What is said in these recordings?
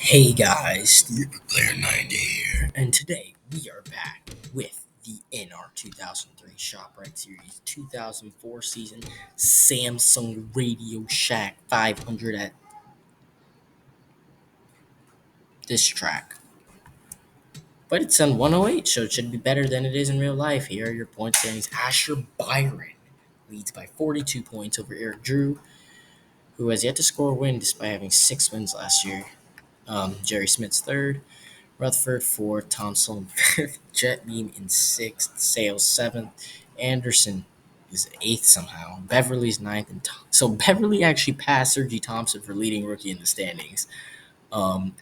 Hey guys, Stupid Player 90 here, and today we are back with the NR2003 ShopRite Series 2004 season Samsung RadioShack 500 at this track. But it's on 108, so it should be better than it is in real life. Here are your point standings. Asher Byron leads by 42 points over Eric Drew, who has yet to score a win despite having 6 wins last year. Jerry Smith's third. Rutherford fourth, Thompson fifth, Jet Beam in sixth, Sales seventh, Anderson is eighth somehow. Beverly's ninth, and so Beverly actually passed Sergi Thompson for leading rookie in the standings.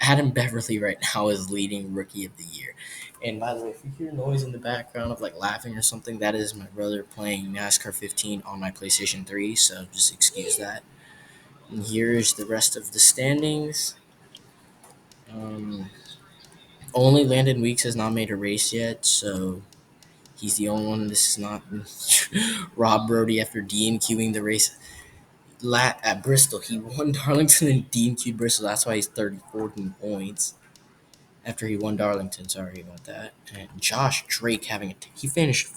Adam Beverly right now is leading rookie of the year. And by the way, if you hear noise in the background of like laughing or something, that is my brother playing NASCAR 15 on my PlayStation 3. So just excuse that. And here's the rest of the standings. Um, Only Landon Weeks has not made a race yet, so he's the only one. This is not Rob Brody after DNQing the race at Bristol. He won Darlington and DNQ'd Bristol. That's why he's 34th in points after he won Darlington. Sorry about that. And Josh Drake he finished,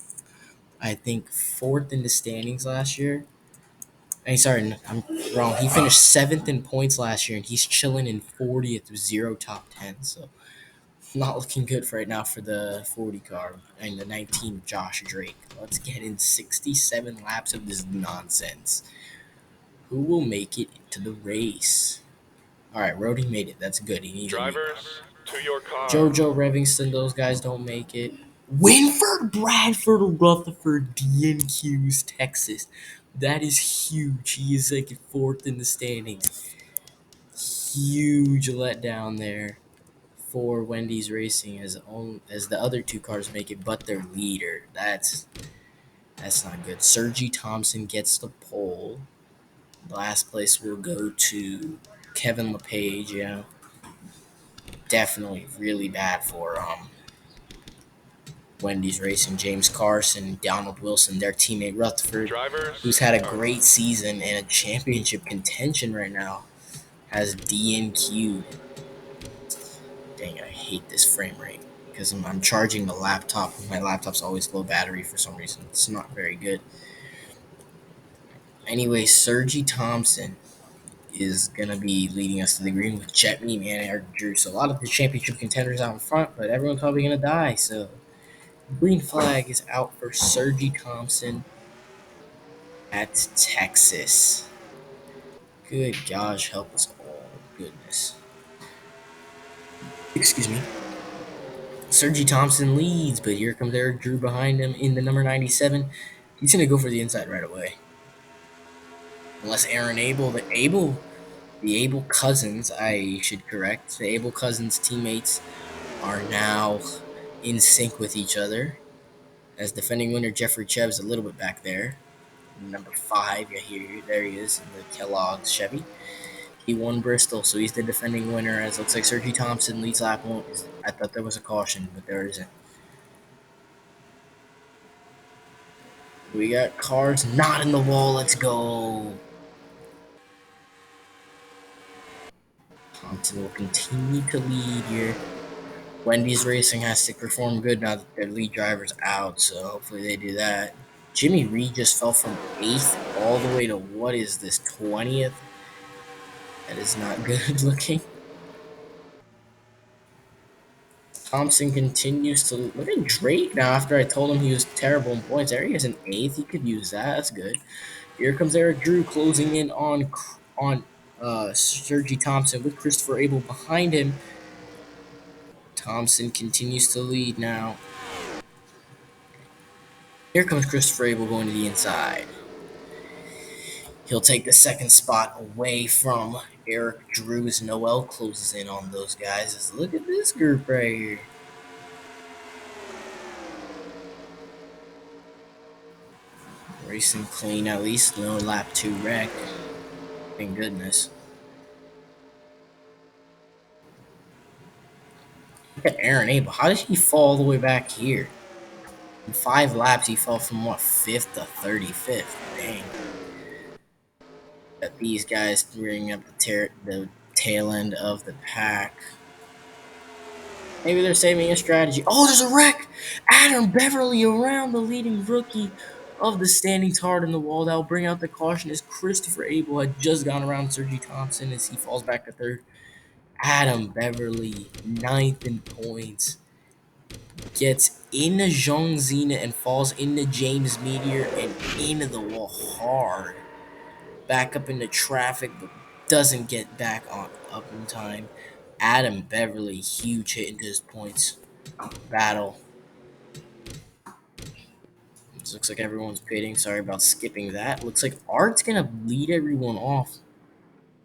I think, fourth in the standings last year. Sorry, I'm wrong. He finished seventh in points last year, and he's chilling in 40th with zero top 10. So not looking good for right now for the 40 car and the 19 Josh Drake. Let's get in 67 laps of this nonsense. Who will make it into the race? All right, Rody made it. That's good. He needs Drivers to your car. JoJo Revingston, those guys don't make it. Winford, Bradford, Rutherford, DNQ's Texas. That is huge. He is like fourth in the standings. Huge letdown there for Wendy's Racing as the other two cars make it, but their leader. That's not good. Sergi Thompson gets the pole. Last place will go to Kevin LePage. Yeah, definitely really bad for Wendy's Racing. James Carson, Donald Wilson, their teammate Rutherford, Drivers who's had a turn great left. season and a championship contention right now, has DNQ'd. Dang, I hate this frame rate because I'm charging the laptop. My laptop's always low battery for some reason. It's not very good. Anyway, Sergi Thompson is going to be leading us to the green with Jet Me, Man, and Eric Drew. So a lot of the championship contenders out in front, but everyone's probably going to die. So green flag is out for Sergi Thompson at Texas. Good gosh, help us all. Goodness. Excuse me. Sergi Thompson leads, but here comes Eric Drew behind him in the number 97. He's going to go for the inside right away. Unless Aaron the Abel cousins, I should correct, the Abel cousins teammates are now in sync with each other. As defending winner Jeffrey Chubb's a little bit back there. Number 5, there he is, in the Kellogg's Chevy. He won Bristol, so he's the defending winner. As looks like Sergi Thompson leads lap 1. I thought there was a caution, but there isn't. We got cars not in the wall. Let's go. Thompson will continue to lead here. Wendy's Racing has to perform good now that their lead driver's out, so hopefully they do that. Jimmy Reed just fell from 8th all the way to, what is this, 20th? That is not good looking. Thompson continues to look at Drake now after I told him he was terrible in points. There he is an 8th. He could use that. That's good. Here comes Eric Drew closing in on Sergi Thompson with Christopher Abel behind him. Thompson continues to lead now. Here comes Christopher Abel going to the inside. He'll take the second spot away from Eric Drew as Noel closes in on those guys. Look at this group right here. Racing clean at least. No lap 2 wreck. Thank goodness. Look at Aaron Abel. How did he fall all the way back here? In 5 laps, he fell from, 5th to 35th. Dang. Got these guys bringing up the tail end of the pack. Maybe they're saving a strategy. Oh, there's a wreck! Adam Beverly around the leading rookie of the standings hard in the wall. That'll bring out the caution as Christopher Abel had just gone around Sergi Thompson as he falls back to third. Adam Beverly, ninth in points, gets into Zhong Zena and falls into James Meteor and into the wall hard. Back up into traffic, but doesn't get back on up in time. Adam Beverly, huge hit into his points battle. This looks like everyone's pitting. Sorry about skipping that. Looks like Art's gonna lead everyone off.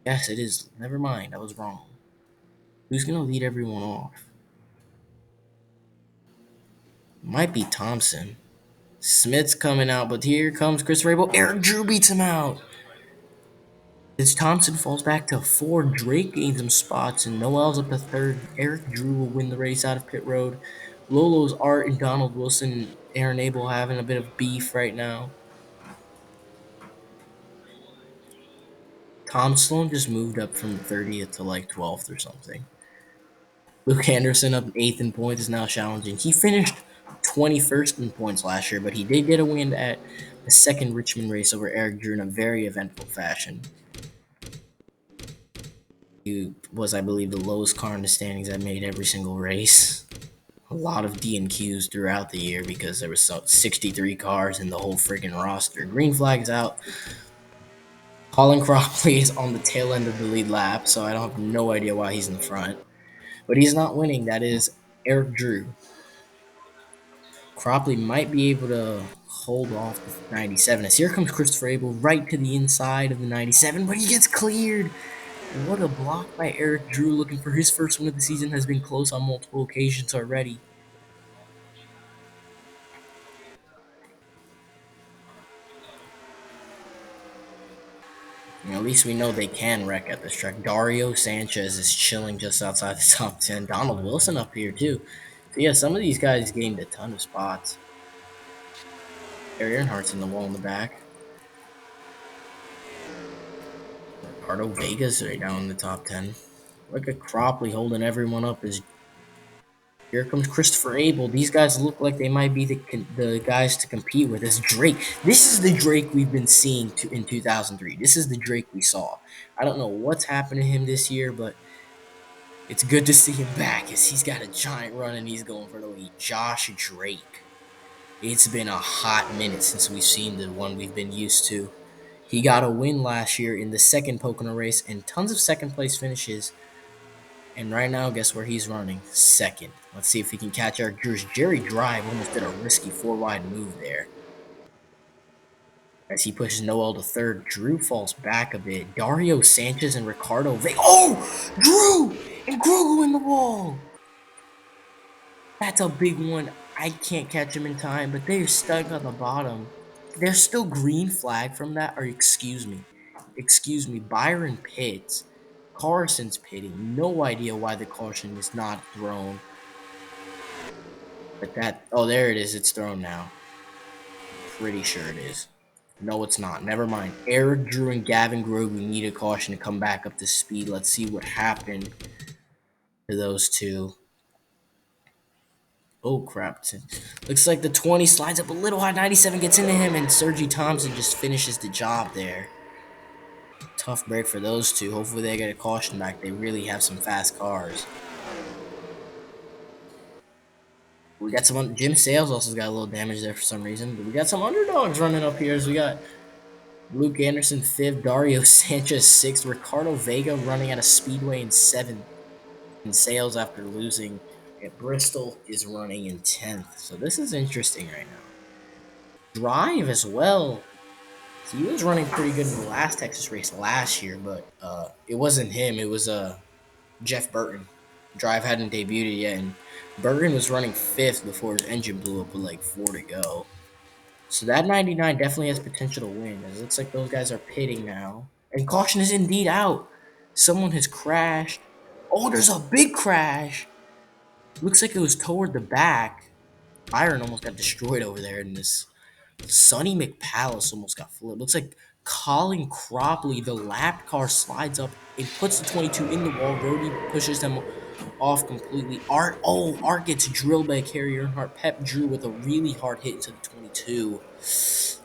Yes, it is. Never mind, I was wrong. Who's gonna lead everyone off? Might be Thompson. Smith's coming out, but here comes Chris Rabel. Eric Drew beats him out. As Thompson falls back to four, Drake gains some spots, and Noel's up to third. Eric Drew will win the race out of pit road. Lolo's Art and Donald Wilson and Aaron Abel having a bit of beef right now. Tom Sloan just moved up from 30th to like 12th or something. Luke Anderson up 8th in points is now challenging. He finished 21st in points last year, but he did get a win at the second Richmond race over Eric Drew in a very eventful fashion. He was, I believe, the lowest car in the standings that made every single race. A lot of D&Qs throughout the year because there was 63 cars in the whole friggin' roster. Green flag's out. Colin Cropley is on the tail end of the lead lap, so I don't have no idea why he's in the front. But he's not winning. That is Eric Drew. Cropley might be able to hold off the 97. As here comes Christopher Abel right to the inside of the 97, but he gets cleared. What a block by Eric Drew, looking for his first win of the season, has been close on multiple occasions already. At least we know they can wreck at this track. Dario Sanchez is chilling just outside the top 10. Donald Wilson up here, too. So, yeah, some of these guys gained a ton of spots. Harry Earnhardt's in the wall in the back. Ricardo Vega's right now in the top 10. Look at Cropley holding everyone up. Here comes Christopher Abel. These guys look like they might be the guys to compete with. This Drake. This is the Drake we've been seeing in 2003. This is the Drake we saw. I don't know what's happened to him this year, but it's good to see him back as he's got a giant run and he's going for the lead. Josh Drake. It's been a hot minute since we've seen the one we've been used to. He got a win last year in the second Pocono race and tons of second place finishes. And right now, guess where he's running? Second. Let's see if he can catch Eric Drew's. Jerry Drive almost did a risky four-wide move there. As he pushes Noel to third, Drew falls back a bit. Dario Sanchez and Ricardo Vega. Oh! Drew! And Grogu in the wall! That's a big one. I can't catch him in time, but they're stuck on the bottom. There's still green flag from that, or excuse me, Byron Pitts. Carson's pitting. No idea why the caution is not thrown. But there it is. It's thrown now. Pretty sure it is. No, it's not. Never mind. Eric Drew and Gavin Grogu need a caution to come back up to speed. Let's see what happened to those two. Oh, crap. Looks like the 20 slides up a little high. 97 gets into him, and Sergi Thompson just finishes the job there. Tough break for those two. Hopefully they get a caution back. They really have some fast cars. We got some. Jim Sales also got a little damage there for some reason. But we got some underdogs running up here. As we got Luke Anderson 5th, Dario Sanchez 6th, Ricardo Vega running at a speedway in 7th. And Sales, after losing at Bristol, is running in 10th. So this is interesting right now. Drive as well. So he was running pretty good in the last Texas race last year, but it wasn't him. It was Jeff Burton. Drive hadn't debuted yet, and Burton was running 5th before his engine blew up with like 4 to go. So that 99 definitely has potential to win. It looks like those guys are pitting now. And caution is indeed out. Someone has crashed. Oh, there's a big crash. Looks like it was toward the back. Byron almost got destroyed over there in this. Sonny McPalace almost got flipped. Looks like Colin Cropley, the lap car, slides up and puts the 22 in the wall. Rody pushes them off completely. Art gets drilled by Kerry Earnhardt. Pep Drew with a really hard hit into the 22.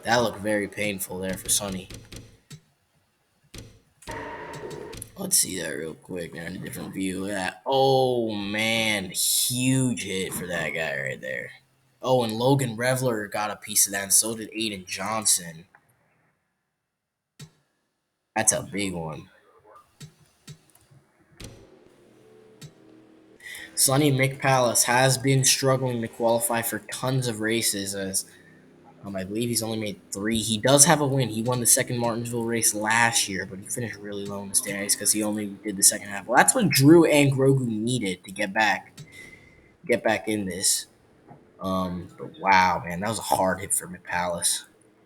That looked very painful there for Sonny. Let's see that real quick. Now in a different view of that. Oh man, huge hit for that guy right there. Oh, and Logan Revler got a piece of that, and so did Aiden Johnson. That's a big one. Sonny McPalace has been struggling to qualify for tons of races as I believe he's only made 3. He does have a win. He won the second Martinsville race last year, but he finished really low in the standings because he only did the second half. Well, that's what Drew and Grogu needed to get back in this. But wow, man, that was a hard hit for McPalace.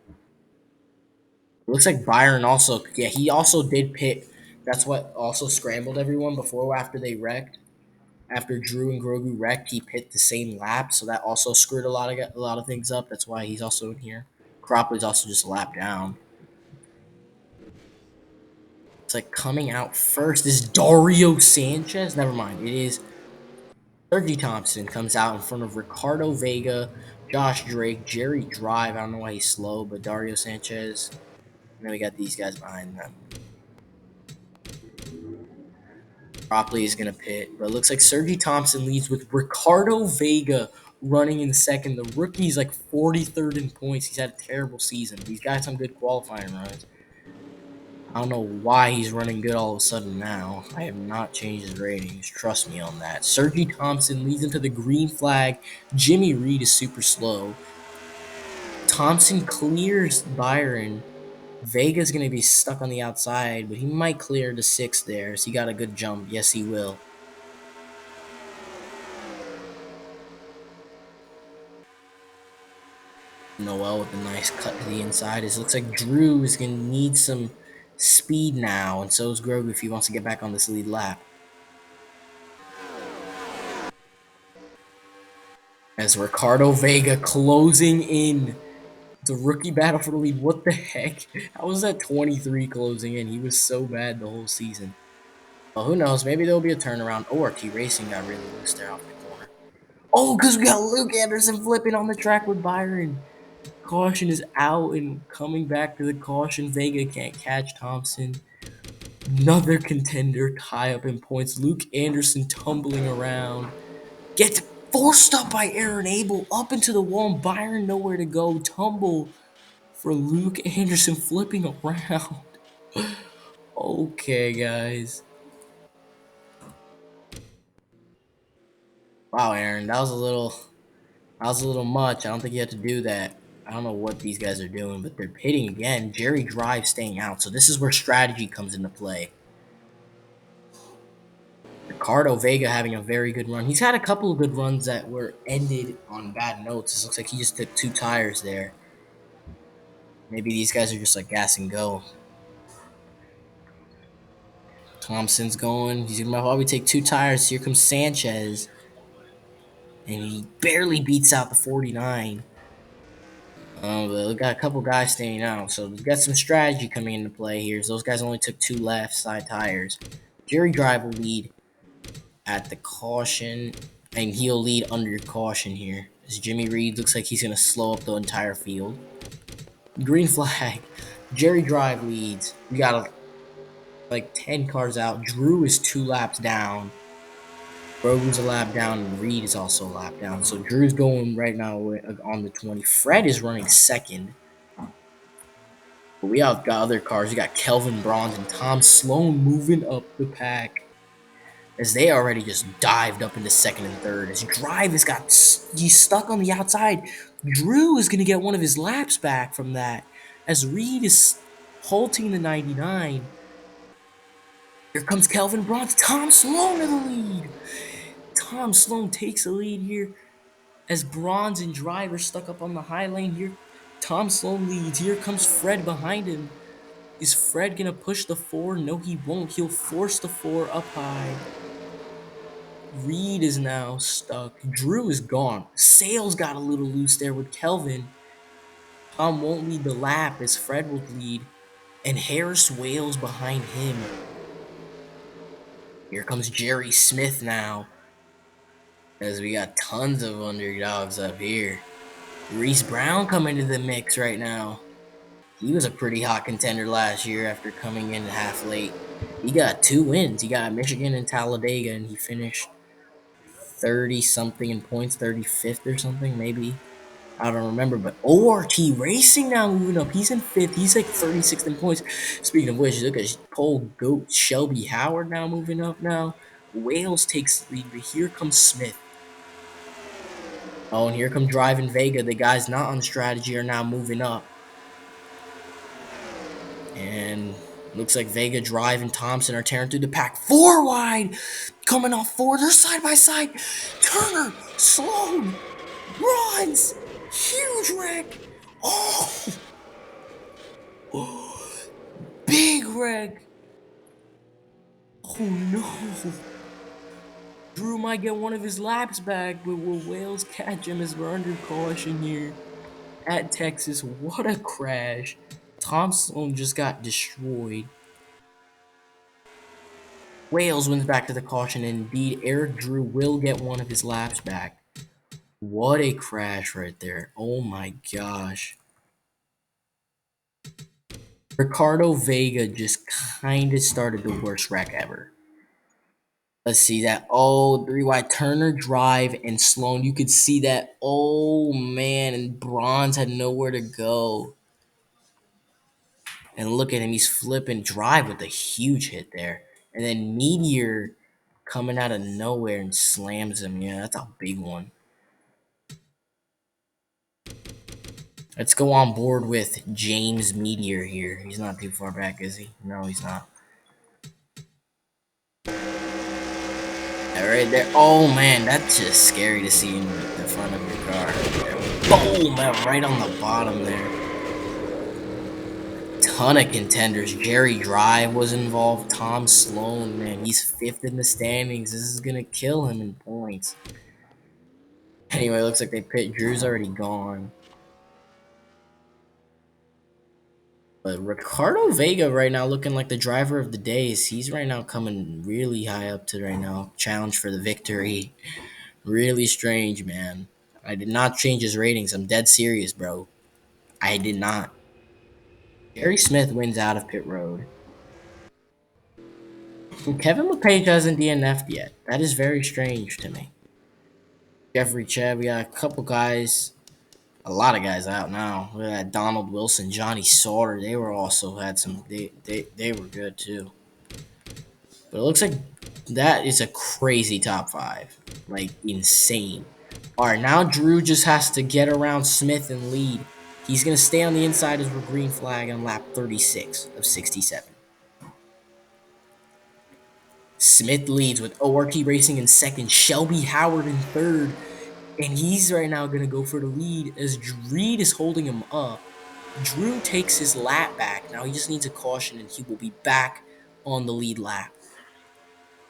It looks like Byron also, yeah, he also did pit. That's what also scrambled everyone before after they wrecked. After Drew and Grogu wrecked, he pit the same lap, so that also screwed a lot of things up. That's why he's also in here. Cropley's also just a lap down. It's like coming out first is Dario Sanchez. Never mind. It is Sergi Thompson comes out in front of Ricardo Vega, Josh Drake, Jerry Drive. I don't know why he's slow, but Dario Sanchez. And then we got these guys behind them. Cropley is going to pit, but it looks like Sergi Thompson leads with Ricardo Vega running in second. The rookie's like 43rd in points. He's had a terrible season. He's got some good qualifying runs. I don't know why he's running good all of a sudden now. I have not changed his ratings. Trust me on that. Sergi Thompson leads into the green flag. Jimmy Reed is super slow. Thompson clears Byron. Vega's going to be stuck on the outside, but he might clear the 6th there. So he got a good jump. Yes, he will. Noel with a nice cut to the inside. It looks like Drew is going to need some speed now, and so is Grogu if he wants to get back on this lead lap. As Ricardo Vega closing in. It's a rookie battle for the lead. What the heck? How was that 23 closing in? He was so bad the whole season. Well, who knows? Maybe there'll be a turnaround. ORT Racing got really loose there off the corner. Oh, because we got Luke Anderson flipping on the track with Byron. Caution is out and coming back to the caution. Vega can't catch Thompson. Another contender tie up in points. Luke Anderson tumbling around. Gets forced up by Aaron Abel up into the wall. And Byron nowhere to go. Tumble for Luke Anderson flipping around. Okay, guys. Wow, Aaron, that was a little much. I don't think you had to do that. I don't know what these guys are doing, but they're pitting again. Jerry Drive staying out. So this is where strategy comes into play. Ricardo Vega having a very good run. He's had a couple of good runs that were ended on bad notes. It looks like he just took 2 tires there. Maybe these guys are just like gas and go. Thompson's going. He's going to probably take 2 tires. Here comes Sanchez. And he barely beats out the 49. But we got a couple guys staying out. So we've got some strategy coming into play here. So those guys only took 2 left side tires. Jerry Drive will lead at the caution. And he'll lead under caution here. As Jimmy Reed looks like he's going to slow up the entire field. Green flag. Jerry Drive leads. We got like 10 cars out. Drew is 2 laps down. Grogu's a lap down, and Reed is also a lap down. So Drew's going right now on the 20. Fred is running second. But we have got other cars. We got Kelvin Bronze and Tom Sloan moving up the pack. As they already just dived up into second and third. As Drive he's stuck on the outside. Drew is going to get one of his laps back from that. As Reed is halting the 99. Here comes Kelvin Bronze. Tom Sloan in the lead. Tom Sloan takes the lead here. As Bronze and Drive are stuck up on the high lane here. Tom Sloan leads. Here comes Fred behind him. Is Fred going to push the 4? No, he won't. He'll force the 4 up high. Reed is now stuck. Drew is gone. Sales got a little loose there with Kelvin. Tom won't lead the lap as Fred will lead. and Harris Wales behind him. Here comes Jerry Smith now, as we got tons of underdogs up here. Reese Brown coming to the mix right now. He was a pretty hot contender last year after coming in half late. He got 2 wins. He got Michigan and Talladega, and he finished 30 something in points, 35th or something, maybe. I don't remember, but ORT Racing now moving up. He's in fifth. He's like 36th in points. Speaking of which, look at Pole Goat Shelby Howard now moving up now. Wales takes the lead, but here comes Smith. Oh, and here come Driving Vega. The guys not on strategy are now moving up. And looks like Vega, Drive, and Thompson are tearing through the pack. 4 wide! Coming off 4. They're side by side. Turner, Sloan, runs! Huge wreck! Oh! Big wreck! Oh no! Drew might get one of his laps back, but will Wales catch him as we're under caution here at Texas? What a crash! Thompson just got destroyed. Wales wins back to the caution, and indeed, Eric Drew will get one of his laps back. What a crash right there. Oh my gosh. Ricardo Vega just kind of started the worst wreck ever. Let's see that. Oh, 3 wide Turner, Drive, and Sloan. You could see that. Oh man, and Bronze had nowhere to go. And look at him. He's flipping Drive with a huge hit there. And then Meteor coming out of nowhere and slams him. Yeah, that's a big one. Let's go on board with James Meteor here. He's not too far back, is he? No, he's not. All right there. Oh man, that's just scary to see in the front of your car. Boom! Right on the bottom there. Ton of contenders. Jerry Drive was involved. Tom Sloan, man, he's 5th in the standings. This is gonna kill him in points. Anyway, looks like they pit. Drew's already gone. But Ricardo Vega right now looking like the driver of the days. He's right now coming really high up to right now. Challenge for the victory. Really strange, man. I did not change his ratings. I'm dead serious, bro. I did not. Jerry Smith wins out of pit road. Kevin LePage hasn't DNF'd yet. That is very strange to me. Jeffrey Chad, we got a couple guys, a lot of guys out now. We got Donald Wilson, Johnny Sauter. They were also had some. They were good too. But it looks like that is a crazy top 5. Like, insane. All right, now Drew just has to get around Smith and lead. He's going to stay on the inside as we're green flag on lap 36 of 67. Smith leads with ORT Racing in second, Shelby Howard in third, and he's right now going to go for the lead as Reed is holding him up. Drew takes his lap back. Now he just needs a caution, and he will be back on the lead lap.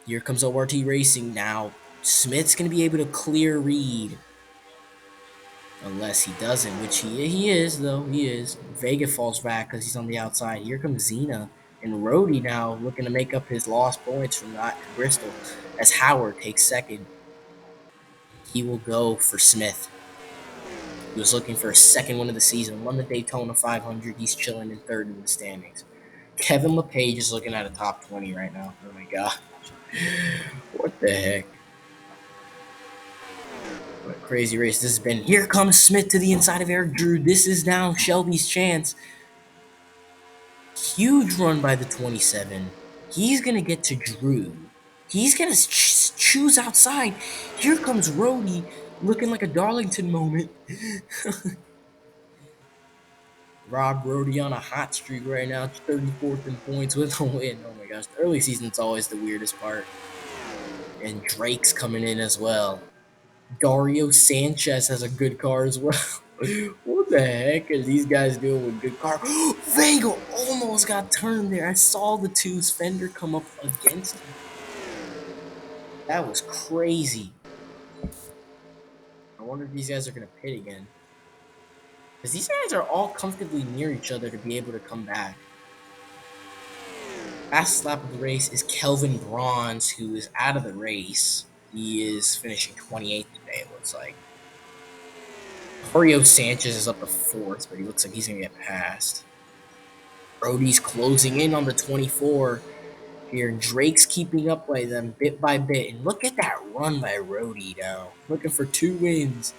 Here comes ORT Racing now. Smith's going to be able to clear Reed. Unless he doesn't, which he is, though. He is. Vega falls back because he's on the outside. Here comes Zena. And Rhodey now looking to make up his lost points from that Bristol as Howard takes second. He will go for Smith. He was looking for a second win of the season. Won the Daytona 500. He's chilling in third in the standings. Kevin LePage is looking at a top 20 right now. Oh my god. What the heck? What a crazy race this has been. Here comes Smith to the inside of Eric Drew. This is now Shelby's chance. Huge run by the 27. He's going to get to Drew. He's going to choose outside. Here comes Rhodey looking like a Darlington moment. Rob Rhodey on a hot streak right now. 34th in points with a win. Oh my gosh. The early season's always the weirdest part. And Drake's coming in as well. Dario Sanchez has a good car as well. What the heck are these guys doing with good car? Vega almost got turned there. I saw the two's fender come up against him. That was crazy. I wonder if these guys are going to pit again. Because these guys are all comfortably near each other to be able to come back. Fastest lap of the race is Kelvin Bronze, who is out of the race. He is finishing 28th today, it looks like. Mario Sanchez is up to 4th, but he looks like he's going to get passed. Brody's closing in on the 24 here. Drake's keeping up by them bit by bit. And look at that run by Rody now. Looking for 2 wins.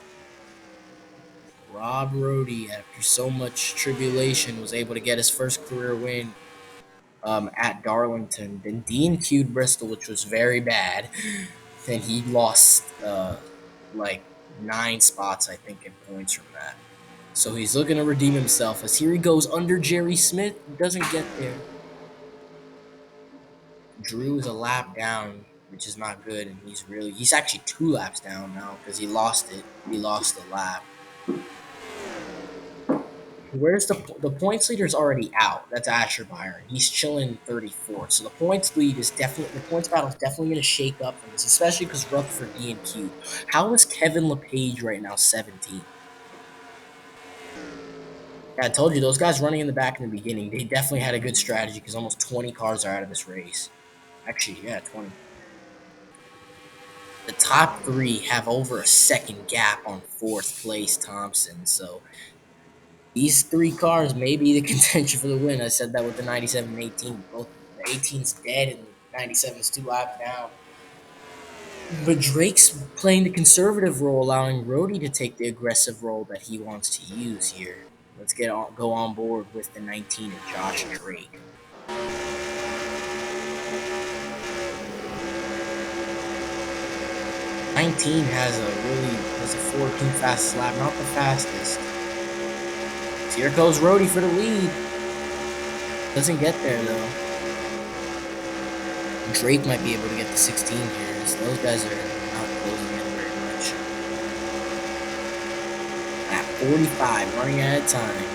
Rob Rody, after so much tribulation, was able to get his first career win at Darlington. Then Dean queued Bristol, which was very bad. Then he lost like 9 spots, I think, in points from that. So he's looking to redeem himself as here he goes under Jerry Smith. Doesn't get there. Drew is a lap down, which is not good, and he's actually 2 laps down now because he lost it. He lost the lap. Where's the points leader is already out? That's Asher Byron. He's chilling 34th. So the points lead is definitely the points battle is definitely going to shake up from this, especially because Rutherford DNQ. How is Kevin LePage right now 17th? Yeah, I told you those guys running in the back in the beginning. They definitely had a good strategy because almost 20 cars are out of this race. Actually, yeah, 20. The top 3 have over a second gap on 4th place Thompson. So these 3 cars may be the contention for the win. I said that with the 97 and 18. Both the 18's dead and the 97's 2 laps down. But Drake's playing the conservative role, allowing Rody to take the aggressive role that he wants to use here. Let's go on board with the 19 of Josh Drake. 19 has a 14 fastest lap, not the fastest. So here goes Rody for the lead. Doesn't get there though. Drake might be able to get the 16 here, as those guys are not closing in very much. At 45, running out of time.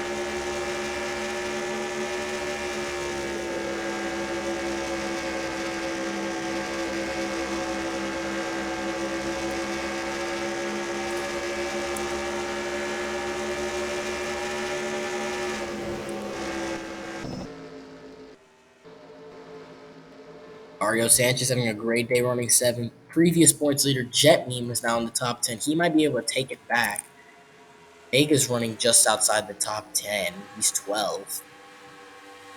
Mario Sanchez having a great day running 7th. Previous points leader Jet Meme is now in the top 10. He might be able to take it back. Vega's running just outside the top 10. He's 12th.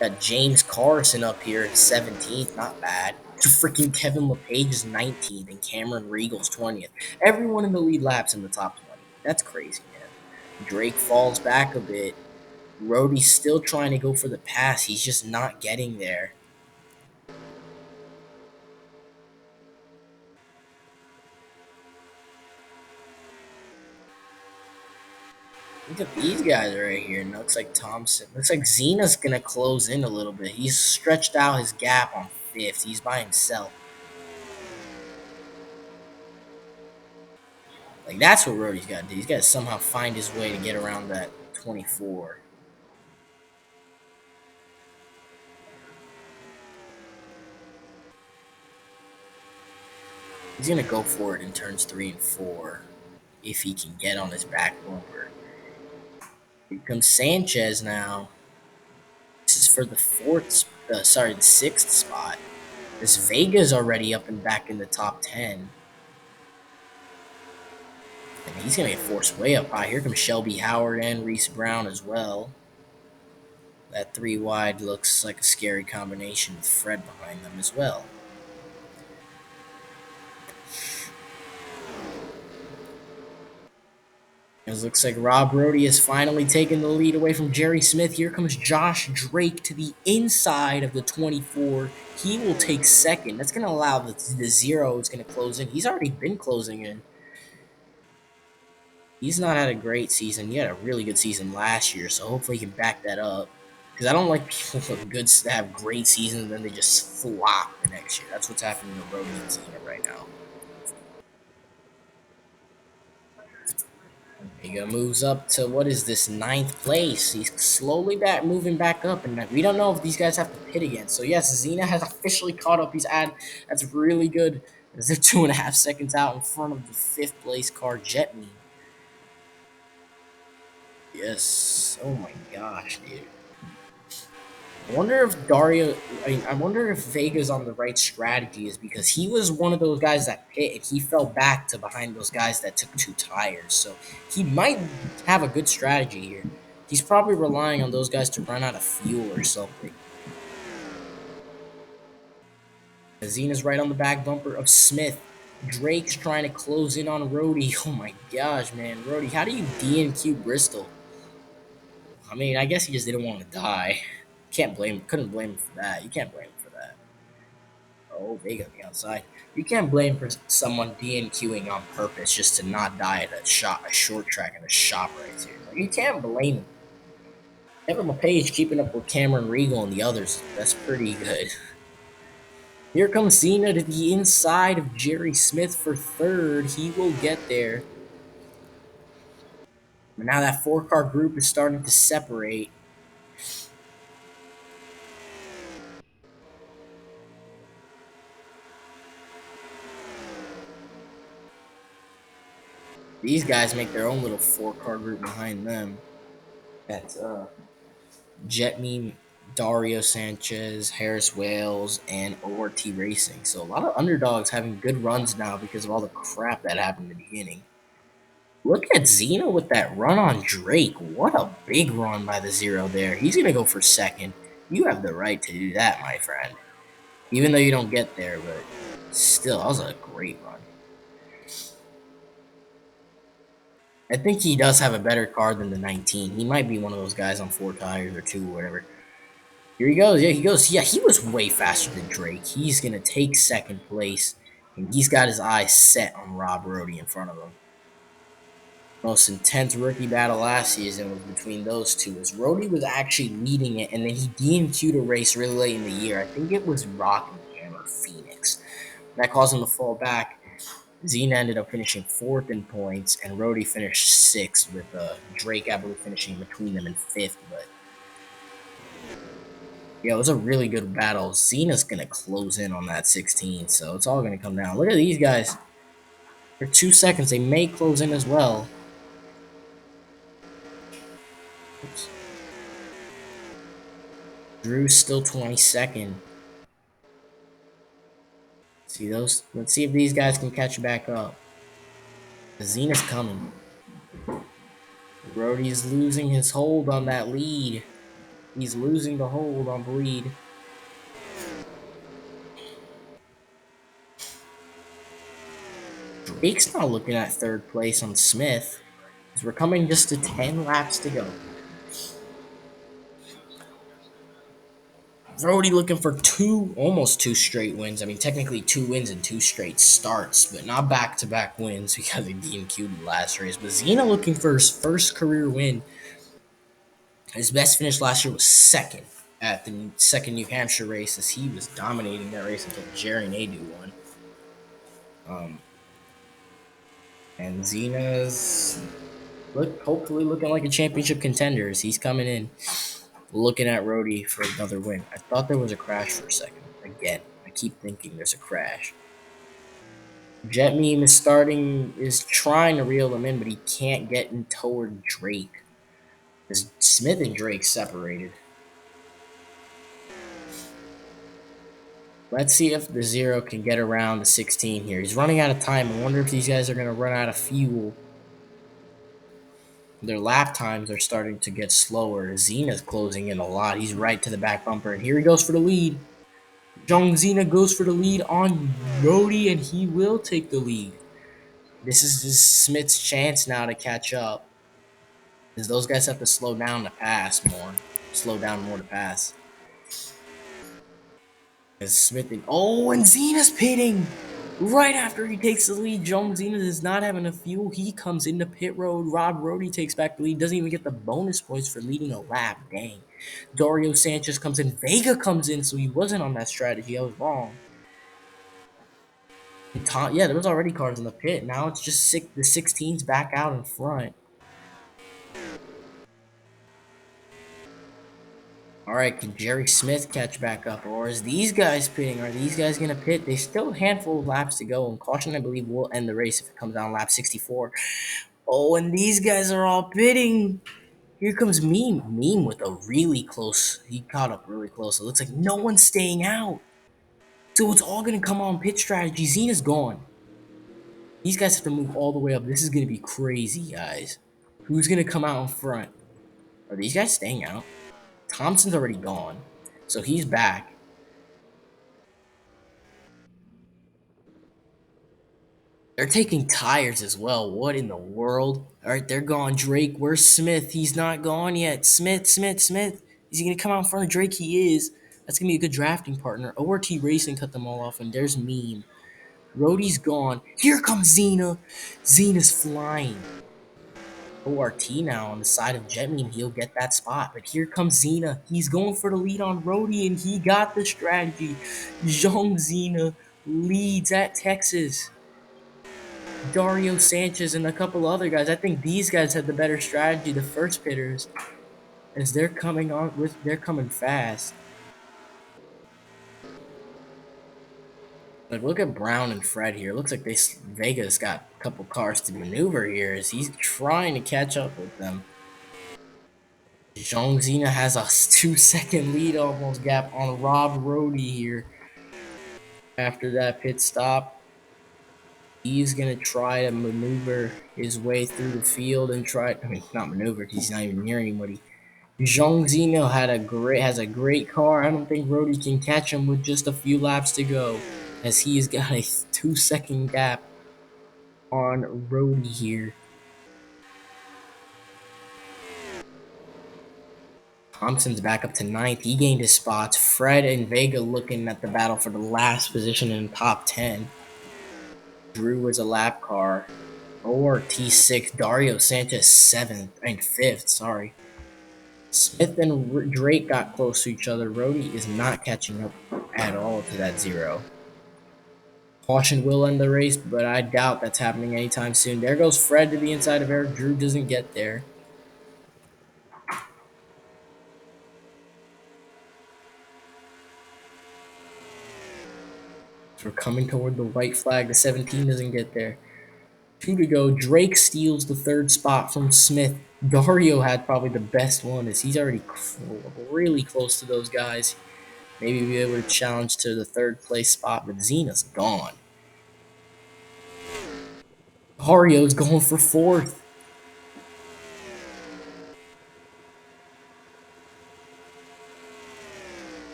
Got James Carson up here at 17th. Not bad. Freaking Kevin LePage is 19th and Cameron Regal's 20th. Everyone in the lead laps in the top 20. That's crazy, man. Drake falls back a bit. Rody's still trying to go for the pass. He's just not getting there. Look at these guys right here. And looks like Thompson. Looks like Zena's gonna close in a little bit. He's stretched out his gap on 5th. He's by himself. Like that's what Rody's got to do. He's got to somehow find his way to get around that 24. He's gonna go for it in turns 3 and 4 if he can get on his back bumper. Here comes Sanchez now. This is for the the 6th spot. This Vega's already up and back in the top 10. And he's going to get forced way up high. Here comes Shelby Howard and Reese Brown as well. That 3 wide looks like a scary combination with Fred behind them as well. It looks like Rob Brody has finally taken the lead away from Jerry Smith. Here comes Josh Drake to the inside of the 24. He will take 2nd. That's going to allow the 0 is going to close in. He's already been closing in. He's not had a great season. He had a really good season last year, so hopefully he can back that up. Because I don't like people that have great seasons and then they just flop the next year. That's what's happening to Brody and Zena right now. Vega moves up to, what is this, 9th place. He's slowly moving back up, and we don't know if these guys have to pit again. So yes, Zena has officially caught up. That's really good. As they're 2.5 seconds out in front of the 5th place car, Jet Me. Yes. Oh my gosh, dude. I wonder if Dario. I mean, I wonder if Vega's on the right strategy, is because he was one of those guys that pit and he fell back to behind those guys that took two tires. So he might have a good strategy here. He's probably relying on those guys to run out of fuel or something. Zena's right on the back bumper of Smith. Drake's trying to close in on Rhodey. Oh my gosh, man, Rhodey, how do you DNQ Bristol? I mean, I guess he just didn't want to die. Can't blame. Couldn't blame him for that. You can't blame him for that. Oh, they got me outside. You can't blame for someone DNQing on purpose just to not die at a short track at a shop right here. Like, you can't blame him. Evan Page keeping up with Cameron Regal and the others. That's pretty good. Here comes Cena to the inside of Jerry Smith for third. He will get there. But now that four-car group is starting to separate. These guys make their own little four-car group behind them. That's Jet Meme, Dario Sanchez, Harris Wales, and ORT Racing. So a lot of underdogs having good runs now because of all the crap that happened in the beginning. Look at Zeno with that run on Drake. What a big run by the Zero there. He's going to go for second. You have the right to do that, my friend. Even though you don't get there, but still, that was a great run. I think he does have a better car than the 19. He might be one of those guys on four tires or two or whatever. Here he goes. Yeah, he goes. Yeah, he was way faster than Drake. He's going to take second place, and he's got his eyes set on Rob Rhodey in front of him. Most intense rookie battle last season was between those two, as Rhodey was actually leading it, and then he DNQ'd a race really late in the year. I think it was Rockingham or Phoenix. That caused him to fall back. Zena ended up finishing fourth in points, and Rhodey finished sixth, with Drake, I believe, finishing between them in fifth. But yeah, it was a really good battle. Zena's gonna close in on that 16, so it's all gonna come down. Look at these guys. For 2 seconds, they may close in as well. Oops. Drew's still 22nd. See those? Let's see if these guys can catch back up. Zena's coming. Brody's losing his hold on that lead. He's losing the hold on the lead. Drake's not looking at third place on Smith, because we're coming just to 10 laps to go. Brody looking for almost two straight wins. I mean, technically 2 wins and 2 straight starts, but not back-to-back wins because he DNQ'd the last race. But Zena looking for his first career win. His best finish last year was second at the second New Hampshire race, as he was dominating that race until Jerry Nadeau won. And Zena's hopefully looking like a championship contender as he's coming in, looking at Rhodey for another win. I thought there was a crash for a second. Again, I keep thinking there's a crash. Jet Meme is trying to reel him in, but he can't get in toward Drake. Because Smith and Drake separated. Let's see if the Zero can get around the 16 here. He's running out of time. I wonder if these guys are going to run out of fuel. Their lap times are starting to get slower. Zena's closing in a lot. He's right to the back bumper, and here he goes for the lead. Jung Zena goes for the lead on Rhodey, and he will take the lead. This is Smith's chance now to catch up, because those guys have to slow down to pass more. Slow down more to pass. As Smith and Zena's pitting right after he takes the lead. Jung Zena is not having enough fuel. He comes into pit road. Rob Rhodey takes back the lead. Doesn't even get the bonus points for leading a lap. Dang. Dario Sanchez comes in. Vega comes in, so he wasn't on that strategy. I was wrong. Yeah, there was already cars in the pit. Now it's just the 16s back out in front. All right, can Jerry Smith catch back up, or is these guys pitting? Are these guys gonna pit? There's still a handful of laps to go, and caution, I believe, will end the race if it comes down lap 64. Oh, and these guys are all pitting. Here comes Meme. Meme with a really close. He caught up really close. It looks like no one's staying out. So it's all gonna come on pit strategy. Zena's gone. These guys have to move all the way up. This is gonna be crazy, guys. Who's gonna come out in front? Are these guys staying out? Thompson's already gone, so he's back. They're taking tires as well. What in the world? All right, they're gone. Drake, where's Smith? He's not gone yet. Smith. Is he gonna come out in front of Drake? He is. That's gonna be a good drafting partner. ORT Racing cut them all off, and there's Meme. Rhodey's gone. Here comes Xena. Xena's flying. ORT now on the side of Jet Meme. He'll get that spot. But here comes Xena. He's going for the lead on Rhodey, and he got the strategy. Young Xena leads at Texas. Dario Sanchez and a couple other guys. I think these guys had the better strategy, the first pitters, as they're coming fast. Like, look at Brown and Fred here. Looks like Vega's got a couple cars to maneuver here as he's trying to catch up with them. Zhong Zena has a 2-second lead almost gap on Rob Rhodey here. After that pit stop, he's going to try to maneuver his way through the field and not maneuver because he's not even near anybody. Zhong Zeno has a great car. I don't think Rhodey can catch him with just a few laps to go, as he's got a 2-second gap on Rhodey here. Thompson's back up to 9th. He gained his spots. Fred and Vega looking at the battle for the last position in the top 10. Drew was a lap car. ORT 6th. Dario Sanchez 7th. And 5th, sorry. Smith and Drake got close to each other. Rhodey is not catching up at all to that 0. Caution will end the race, but I doubt that's happening anytime soon. There goes Fred to the inside of Eric. Drew doesn't get there. We're coming toward the white flag. The 17 doesn't get there. 2 to go. Drake steals the 3rd spot from Smith. Dario had probably the best one, as he's already really close to those guys. Maybe be able to challenge to the 3rd place spot, but Zena's gone. Dario's going for 4th.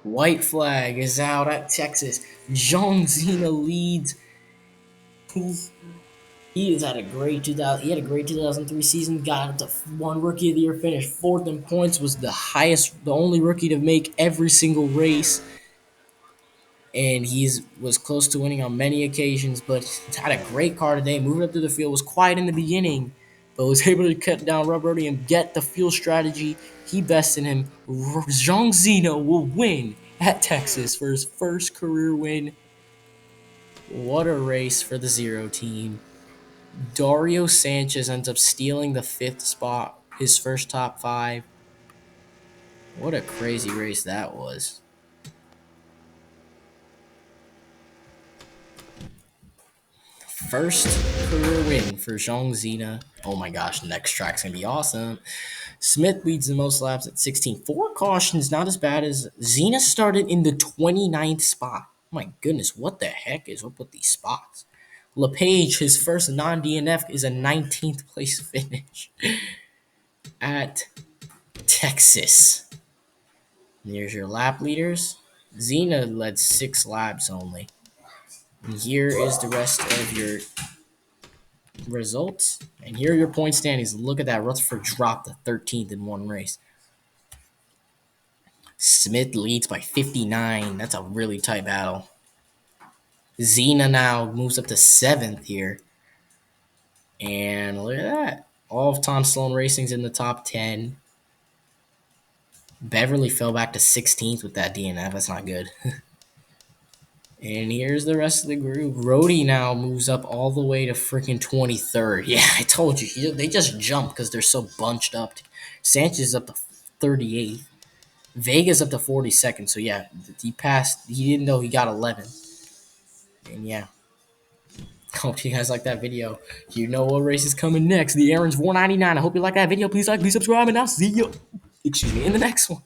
White flag is out at Texas. Jean Zena leads. He has had a great 2000. He had a great 2003 season. Got up to 1 Rookie of the Year finish. 4th in points, was the only rookie to make every single race. And was close to winning on many occasions, but had a great car today. Moving up through the field, was quiet in the beginning, but was able to cut down Rob Rhodey and get the fuel strategy. He bested him. Jean Zeno will win at Texas for his first career win. What a race for the 0 team. Dario Sanchez ends up stealing the 5th spot, his first top 5. What a crazy race that was. First career win for Zhong Zena. Oh my gosh, next track's gonna be awesome. Smith leads the most laps at 16. 4 cautions, not as bad as Zena started in the 29th spot. Oh my goodness, what the heck is up with these spots? LePage, his first non-DNF, is a 19th place finish at Texas. Here's your lap leaders. Zena led 6 laps only. And here is the rest of your results. And here are your point standings. Look at that. Rutherford dropped to 13th in one race. Smith leads by 59. That's a really tight battle. Zena now moves up to 7th here. And look at that. All of Tom Sloan Racing's in the top 10. Beverly fell back to 16th with that DNF. That's not good. And here's the rest of the group. Rhodey now moves up all the way to freaking 23rd. Yeah, I told you. They just jump because they're so bunched up. Sanchez is up to 38th. Vega's up to 42nd. So, yeah, he passed. He didn't know he got 11th. And, yeah. Hope you guys like that video. You know what race is coming next. The Aaron's 499. I hope you like that video. Please like, please subscribe, and I'll see you. Excuse me, in the next one.